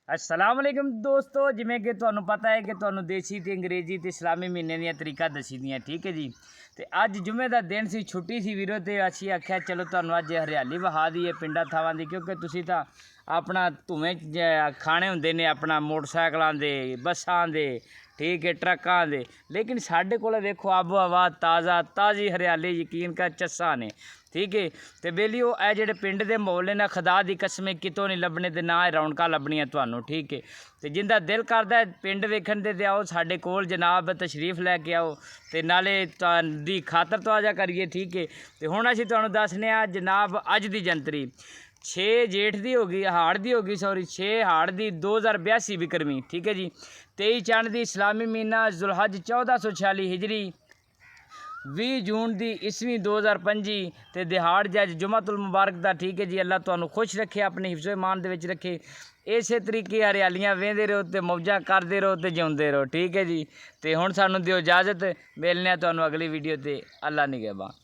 अस्सलाम वालेकुम दोस्तों, जिमें कि तुहानू पता है कि तुहानू देसी ते अंग्रेजी ते इस्लामी महीने दियां तरीका दसी दियां, ठीक है जी। तो अज जुमे का दिन सी, छुट्टी सी वीरो, तो असी आख्या चलो तुहानू अज हरियाली विखा दईए पिंडा थावां दी, क्योंकि तुसी तां अपना धुएं खाने हुंदे ने अपना मोटरसाइकिलों दे, बसां दे, ठीक है, ट्रकों दे, लेकिन साढ़े कोल देखो आबो हवा ताज़ा ताज़ी हरियाली, यकीन कर चस्सा ने, ठीक है। तो बेलियो ए जेह्ड़े पिंड दे माहौल ने खुदा दी कसम कितों नहीं लभने, ते ना रौनकां लभनियां तुहानू, ठीक है। तो जिंदा दिल करदा है पिंड वेखण दे आओ साडे कोल जनाब, तशरीफ लैके आओ, तो नाले दी खातर तवाजा करिए, ठीक है। तो हुण असीं तुहानू दसने आ जनाब अज दी जंतरी 6 जेठ दी होगी, हाड़ दी होगी, सॉरी 6 हाड़ दी 2082 विक्रमी, ठीक है जी। 23 चंड दी इस्लामी महीना जुलहज 1446 हिजरी, 20 जून दी ईस्वी 2025 ते दिहाड़ जज जुमातुल मुबारक दा, ठीक है जी। अल्लाह तुहानू खुश रखे, अपने हिफ्ज़ो ईमान दे विच रखे, इस तरीके हरियालियां वेंदे रहो ते मौजा करते रहो ते जिउंदे रहो, ठीक है जी। तो हुण सानू दिओ इजाज़त, मिलने तुहानू अगली वीडियो ते। अल्लाह निगहबान।